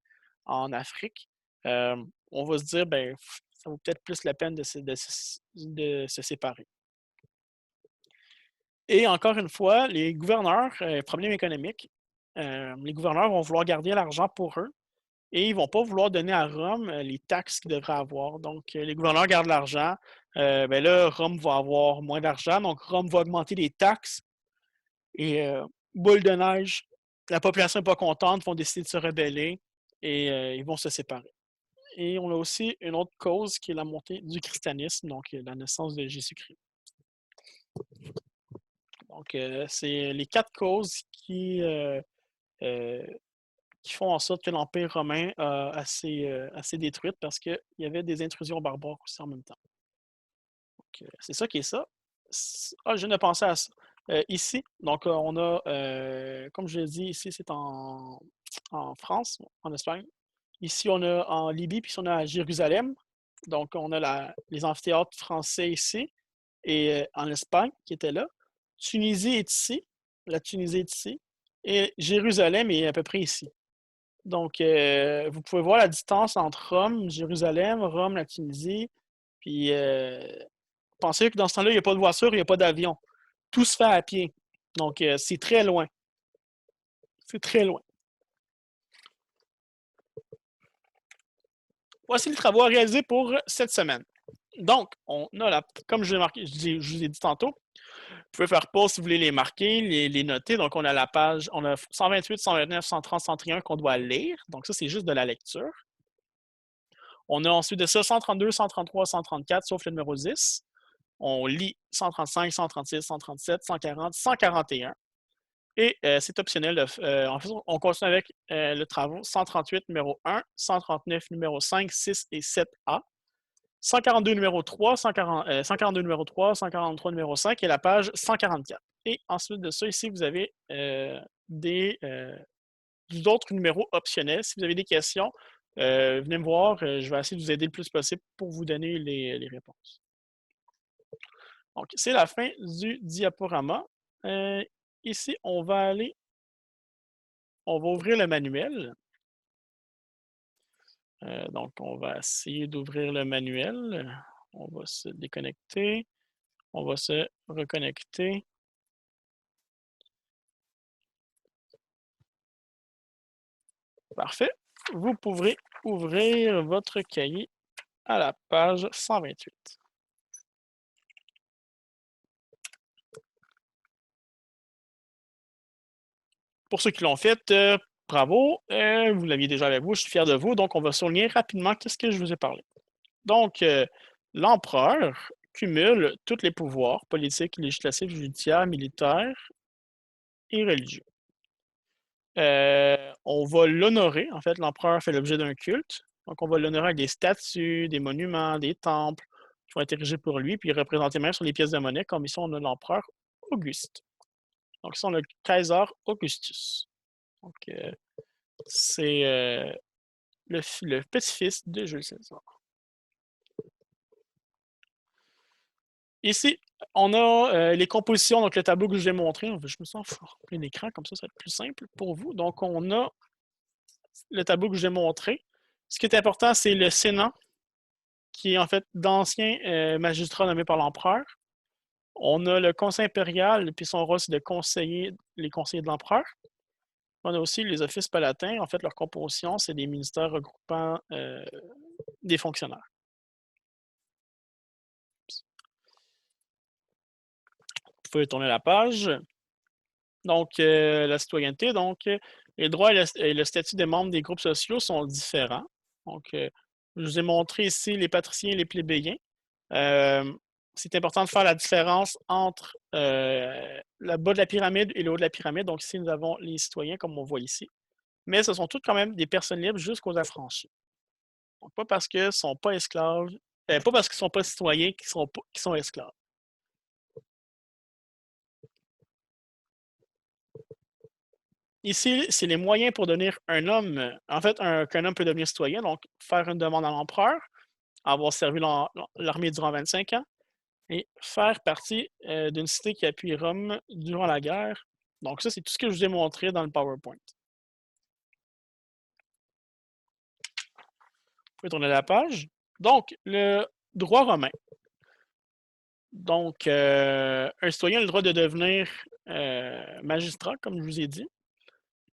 en Afrique, on va se dire, ben, ça vaut peut-être plus la peine de se séparer. Et encore une fois, les gouverneurs, problème économique, les gouverneurs vont vouloir garder l'argent pour eux et ils ne vont pas vouloir donner à Rome les taxes qu'ils devraient avoir. Donc, les gouverneurs gardent l'argent. Ben là, Rome va avoir moins d'argent, donc Rome va augmenter les taxes. Et boule de neige, la population n'est pas contente, vont décider de se rebeller et ils vont se séparer. Et on a aussi une autre cause qui est la montée du christianisme, donc la naissance de Jésus-Christ. Donc, c'est les 4 causes qui font en sorte que l'Empire romain a assez détruite parce qu'il y avait des intrusions barbares aussi en même temps. Donc, c'est ça qui est ça. Ah, je viens de penser à ça. Ici, donc on a, comme je l'ai dit, ici c'est en France, en Espagne. Ici, on a en Libye, puis on a à Jérusalem. Donc, on a les amphithéâtres français ici et en Espagne qui étaient là. Tunisie est ici. La Tunisie est ici. Et Jérusalem est à peu près ici. Donc, vous pouvez voir la distance entre Rome, Jérusalem, Rome, la Tunisie. Puis, pensez que dans ce temps-là, il n'y a pas de voiture, il n'y a pas d'avion. Tout se fait à pied. Donc, c'est très loin. C'est très loin. Voici les travaux à réaliser pour cette semaine. Donc, on a comme je vous ai dit tantôt, vous pouvez faire pause si vous voulez les marquer, les noter. Donc, on a la page, on a 128, 129, 130, 131 qu'on doit lire. Donc, ça, c'est juste de la lecture. On a ensuite de ça 132, 133, 134, sauf le numéro 10. On lit 135, 136, 137, 140, 141. Et c'est optionnel. En fait, on continue avec le travaux 138 numéro 1, 139 numéro 5, 6 et 7A. 142 numéro 3, 142 numéro 3, 143 numéro 5 et la page 144. Et ensuite de ça, ici, vous avez d'autres numéros optionnels. Si vous avez des questions, venez me voir. Je vais essayer de vous aider le plus possible pour vous donner les réponses. Donc, c'est la fin du diaporama. Ici, on va ouvrir le manuel. Donc, on va essayer d'ouvrir le manuel. On va se déconnecter. On va se reconnecter. Parfait. Vous pourrez ouvrir votre cahier à la page 128. Pour ceux qui l'ont fait, bravo. Vous l'aviez déjà avec vous, je suis fier de vous. Donc, on va souligner rapidement qu'est-ce que je vous ai parlé. Donc, l'empereur cumule tous les pouvoirs politiques, législatifs, judiciaires, militaires et religieux. On va l'honorer. En fait, l'empereur fait l'objet d'un culte. Donc, on va l'honorer avec des statues, des monuments, des temples qui vont être érigés pour lui, puis représentés même sur les pièces de monnaie, comme ici, on a l'empereur Auguste. Donc, ici, on a le Kaiser Augustus. Donc, c'est le petit-fils de Jules César. Ici, on a les compositions, donc le tableau que je vous ai montré. Je me sens plein d'écran, comme ça va être plus simple pour vous. Donc, on a le tableau que je vous ai montré. Ce qui est important, c'est le Sénat, qui est en fait d'anciens magistrats nommés par l'empereur. On a le Conseil impérial, puis son rôle, c'est de conseiller les conseillers de l'empereur. On a aussi les offices palatins. En fait, leur composition, c'est des ministères regroupant des fonctionnaires. Vous pouvez tourner la page. Donc, la citoyenneté, donc, les droits et le statut des membres des groupes sociaux sont différents. Donc, je vous ai montré ici les patriciens et les plébéiens. C'est important de faire la différence entre le bas de la pyramide et le haut de la pyramide. Donc, ici, nous avons les citoyens, comme on voit ici. Mais ce sont toutes quand même des personnes libres jusqu'aux affranchis. Donc, pas parce qu'ils ne sont pas esclaves, pas parce qu'ils ne sont pas citoyens qu'ils sont esclaves. Ici, c'est les moyens pour devenir un homme. En fait, qu'un homme peut devenir citoyen, donc faire une demande à l'empereur, avoir servi l'armée durant 25 ans et faire partie d'une cité qui appuie Rome durant la guerre. Donc ça, c'est tout ce que je vous ai montré dans le PowerPoint. Vous pouvez tourner la page. Donc, le droit romain. Donc, un citoyen a le droit de devenir magistrat, comme je vous ai dit.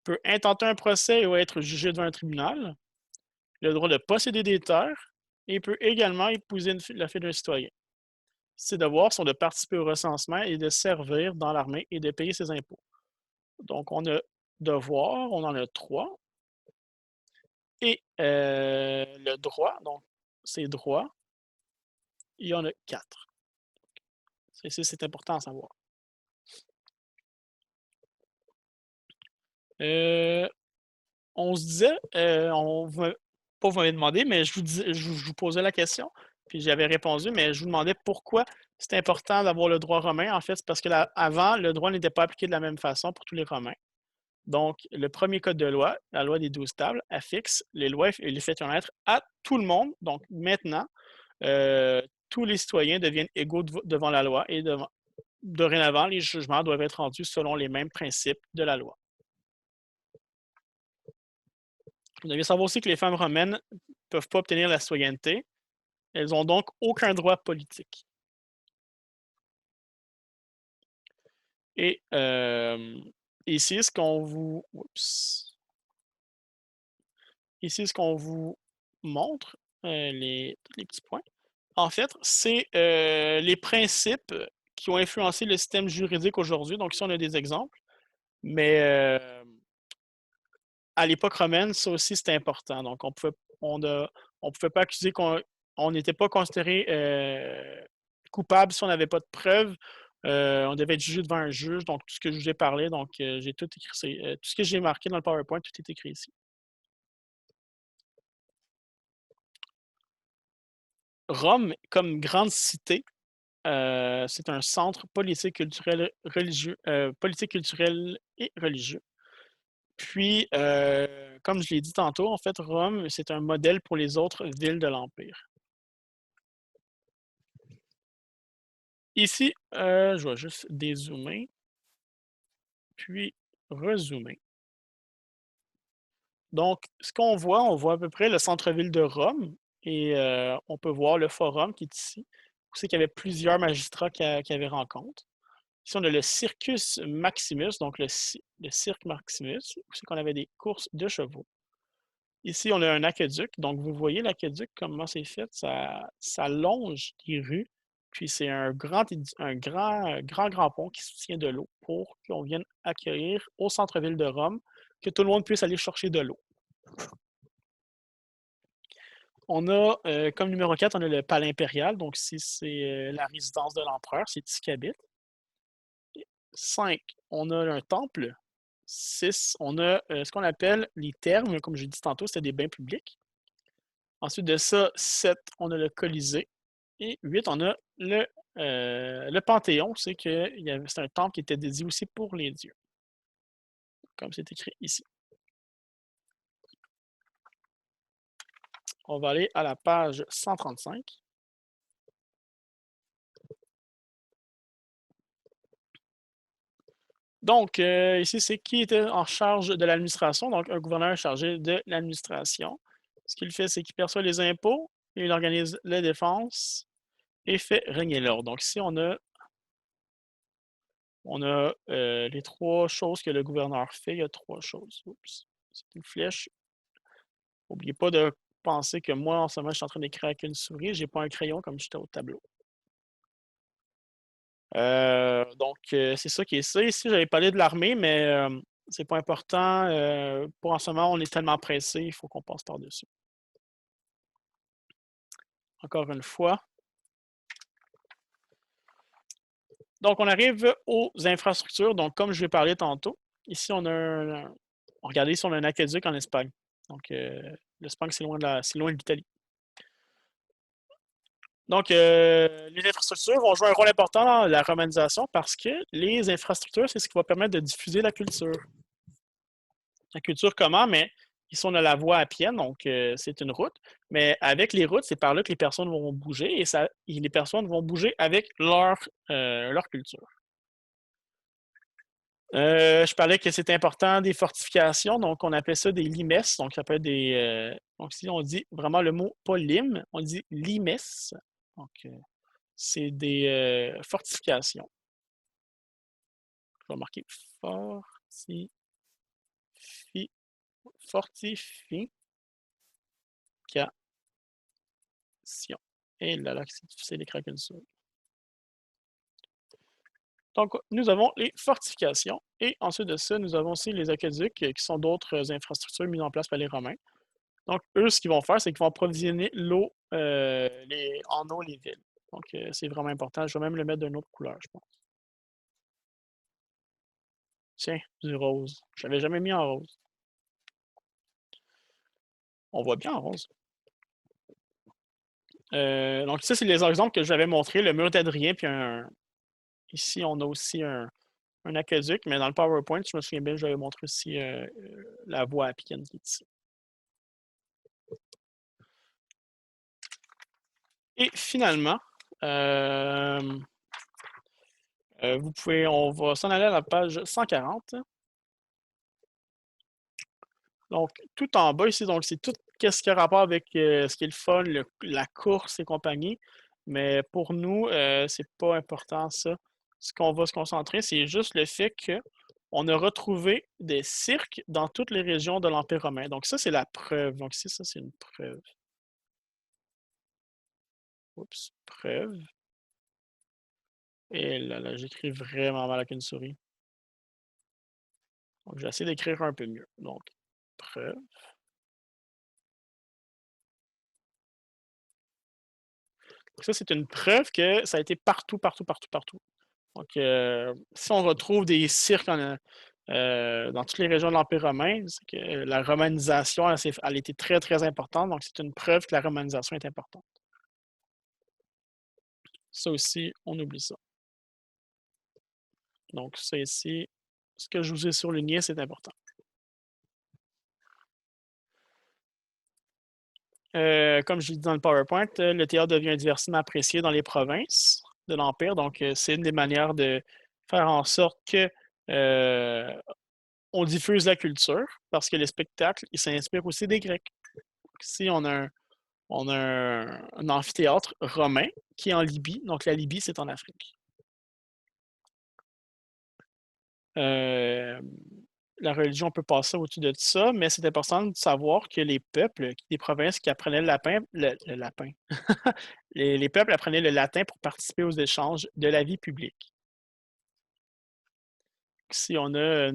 Il peut intenter un procès ou être jugé devant un tribunal. Il a le droit de posséder des terres et il peut également épouser la fille d'un citoyen. Ses devoirs sont de participer au recensement et de servir dans l'armée et de payer ses impôts. Donc, on a devoirs, on en a 3. Et le droit, donc, ces droits, il y en a 4. C'est important à savoir. On se disait, pas vous m'avez demandé, mais je vous posais la question, puis j'avais répondu, mais je vous demandais pourquoi c'est important d'avoir le droit romain. En fait, c'est parce que avant, le droit n'était pas appliqué de la même façon pour tous les Romains. Donc, le premier code de loi, la loi des 12 tables, elle fixe les lois et les faits connaître à tout le monde. Donc, maintenant, tous les citoyens deviennent égaux devant la loi et dorénavant, les jugements doivent être rendus selon les mêmes principes de la loi. Vous devez savoir aussi que les femmes romaines ne peuvent pas obtenir la citoyenneté. Elles n'ont donc aucun droit politique. Et ici, ce qu'on vous... Oups. Ici, ce qu'on vous montre, tous les petits points, En fait, c'est les principes qui ont influencé le système juridique aujourd'hui. Donc, ici, on a des exemples. Mais à l'époque romaine, ça aussi, c'était important. Donc, on pouvait pas accuser on n'était pas considéré coupable si on n'avait pas de preuves. On devait être jugé devant un juge. Donc, tout ce que je vous ai parlé, donc j'ai tout écrit. Tout ce que j'ai marqué dans le PowerPoint, tout est écrit ici. Rome, comme grande cité, c'est un centre politique, culturel, religieux, politique, culturel et religieux. Puis, comme je l'ai dit tantôt, en fait, Rome, c'est un modèle pour les autres villes de l'Empire. Ici, je vais juste dézoomer, puis rezoomer. Donc, ce qu'on voit, on voit à peu près le centre-ville de Rome et on peut voir le forum qui est ici, où c'est qu'il y avait plusieurs magistrats qui avaient rencontre. Ici, on a le Circus Maximus, donc le cirque Maximus, où c'est qu'on avait des courses de chevaux. Ici, on a un aqueduc. Donc, vous voyez l'aqueduc, comment c'est fait. Ça longe les rues. Puis, c'est un grand pont qui soutient de l'eau pour qu'on vienne accueillir au centre-ville de Rome, que tout le monde puisse aller chercher de l'eau. On a, comme numéro 4, on a le palais impérial. Donc, ici, c'est la résidence de l'empereur. C'est ici qu'il habite. 5, on a un temple. 6, on a ce qu'on appelle les thermes. Comme j'ai dit tantôt, c'était des bains publics. Ensuite de ça, 7, on a le Colisée. Et 8, on a le Panthéon. C'est un temple qui était dédié aussi pour les dieux, comme c'est écrit ici. On va aller à la page 135. Donc, ici, c'est qui était en charge de l'administration. Donc, un gouverneur chargé de l'administration. Ce qu'il fait, c'est qu'il perçoit les impôts, il organise la défense et fait régner l'ordre. Donc, ici, on a les 3 choses que le gouverneur fait. Il y a 3 choses. Oups, c'est une flèche. N'oubliez pas de penser que moi, en ce moment, je suis en train d'écrire avec une souris. Je n'ai pas un crayon comme j'étais au tableau. Donc, c'est ça qui est ça. Ici, j'avais parlé de l'armée, mais c'est pas important. Pour en ce moment, on est tellement pressé, il faut qu'on passe par-dessus. Encore une fois. Donc, on arrive aux infrastructures. Donc, comme je vais parler tantôt, ici, regardez, ici, on a un aqueduc en Espagne. Donc, l'Espagne, c'est loin de l'Italie. Donc, les infrastructures vont jouer un rôle important dans la romanisation parce que les infrastructures, c'est ce qui va permettre de diffuser la culture. La culture comment? Mais ici, on a la voie à pied, donc c'est une route. Mais avec les routes, c'est par là que les personnes vont bouger et les personnes vont bouger avec leur culture. Je parlais que c'est important des fortifications, donc on appelle ça des limes. Donc, ça peut être donc, ici, on dit vraiment le mot, pas lime, on dit limes. Donc, c'est des fortifications. Je vais marquer fortification. Et là, c'est difficile d'écrire qu'une seule. Donc, nous avons les fortifications. Et ensuite de ça, nous avons aussi les aqueducs, qui sont d'autres infrastructures mises en place par les Romains. Donc, eux, ce qu'ils vont faire, c'est qu'ils vont approvisionner l'eau, en eau les villes. Donc, c'est vraiment important. Je vais même le mettre d'une autre couleur, je pense. Tiens, du rose. Je l'avais jamais mis en rose. On voit bien en rose. Donc, ça, c'est les exemples que j'avais montrés, le mur d'Adrien, puis ici, on a aussi un aqueduc, mais dans le PowerPoint, je me souviens bien, j'avais montré aussi la voie Appian qui est ici. Et finalement, on va s'en aller à la page 140. Donc, tout en bas ici, donc c'est tout ce qui a rapport avec ce qui est le fun, la course et compagnie. Mais pour nous, c'est pas important ça. Ce qu'on va se concentrer, c'est juste le fait qu'on a retrouvé des cirques dans toutes les régions de l'Empire romain. Donc ça, c'est la preuve. Donc ici, ça, c'est une preuve. Oups, preuve. Et là, j'écris vraiment mal avec une souris. Donc, je vais essayer d'écrire un peu mieux. Donc, preuve. Ça, c'est une preuve que ça a été partout, partout, partout, partout. Donc, si on retrouve des cirques dans toutes les régions de l'Empire romain, c'est que la romanisation, elle était très, très importante. Donc, c'est une preuve que la romanisation est importante. Ça aussi, on oublie ça. Donc, ça ici, ce que je vous ai surligné, c'est important. Comme je l'ai dit dans le PowerPoint, le théâtre devient diversement apprécié dans les provinces de l'Empire. Donc, c'est une des manières de faire en sorte que on diffuse la culture parce que les spectacles, ils s'inspirent aussi des Grecs. Ici, on a un amphithéâtre romain qui est en Libye. Donc, la Libye, c'est en Afrique. Euh, la religion peut passer au-dessus de ça, mais c'est important de savoir que les peuples, les provinces qui apprenaient le lapin, les peuples apprenaient le latin pour participer aux échanges de la vie publique. Ici, on a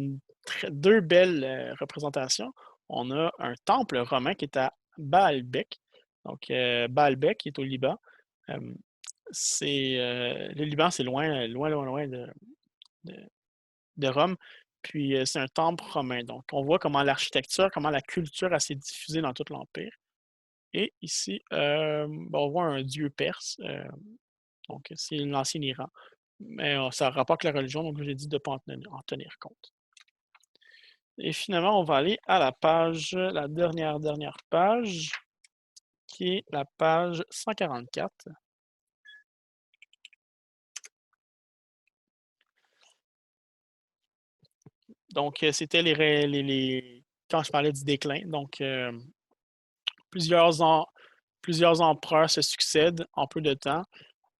deux belles représentations. On a un temple romain qui est à Baalbek. Donc, Baalbek, qui est au Liban. Euh, le Liban, c'est loin, loin, loin, loin de, de Rome. Puis, c'est un temple romain. Donc, on voit comment l'architecture, comment la culture a s'est diffusée dans tout l'Empire. Et ici, on voit un dieu perse. Donc, c'est l'ancien Iran. Mais ça rapporte la religion, donc j'ai dit de ne pas en tenir compte. Et finalement, on va aller à la dernière page, qui est la page 144. Donc, c'était quand je parlais du déclin. Donc, plusieurs, plusieurs empereurs se succèdent en peu de temps.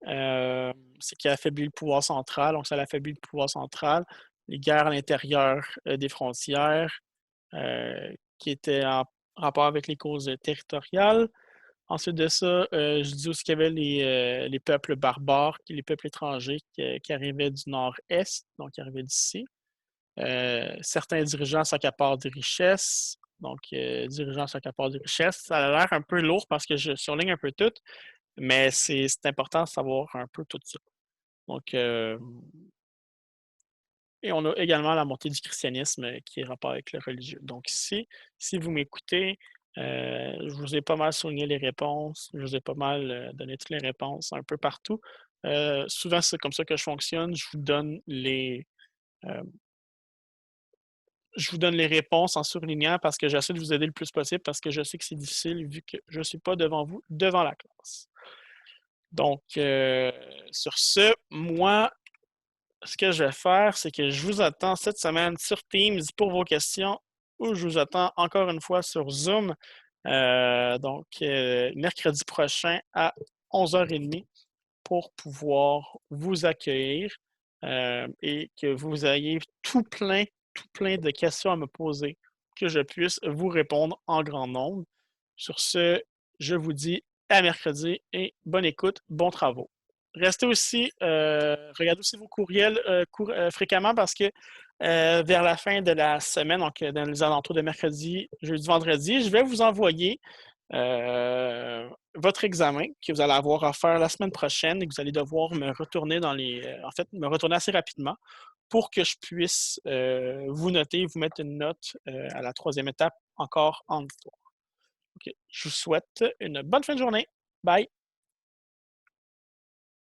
Ce qui a affaibli le pouvoir central. Donc, ça a affaibli le pouvoir central. Les guerres à l'intérieur des frontières, qui étaient en rapport avec les causes territoriales. Ensuite de ça, je dis aussi qu'il y avait les peuples barbares, les peuples étrangers qui arrivaient du nord-est, donc qui arrivaient d'ici. Certains dirigeants s'accaparent des richesses, donc dirigeants s'accaparent des richesses. Ça a l'air un peu lourd parce que je surligne un peu tout, mais c'est important de savoir un peu tout ça. Donc, et on a également la montée du christianisme qui est rapport avec le religieux. Donc ici, si vous m'écoutez, je vous ai pas mal souligné les réponses, je vous ai pas mal donné toutes les réponses un peu partout. Souvent, c'est comme ça que je fonctionne. Euh, je vous donne les réponses en surlignant parce que j'essaie de vous aider le plus possible parce que je sais que c'est difficile vu que je ne suis pas devant vous, devant la classe. Donc, sur ce, moi, ce que je vais faire, c'est que je vous attends cette semaine sur Teams pour vos questions ou je vous attends encore une fois sur Zoom. Donc, mercredi prochain à 11h30 pour pouvoir vous accueillir et que vous ayez tout plein de questions à me poser, que je puisse vous répondre en grand nombre. Sur ce, je vous dis à mercredi et bonne écoute, bons travaux. Restez aussi, regardez aussi vos courriels fréquemment parce que vers la fin de la semaine, donc dans les alentours de mercredi, jeudi, vendredi, je vais vous envoyer votre examen que vous allez avoir à faire la semaine prochaine et que vous allez devoir me retourner me retourner assez rapidement pour que je puisse vous noter, vous mettre une note à la troisième étape encore en histoire. Okay. Je vous souhaite une bonne fin de journée. Bye!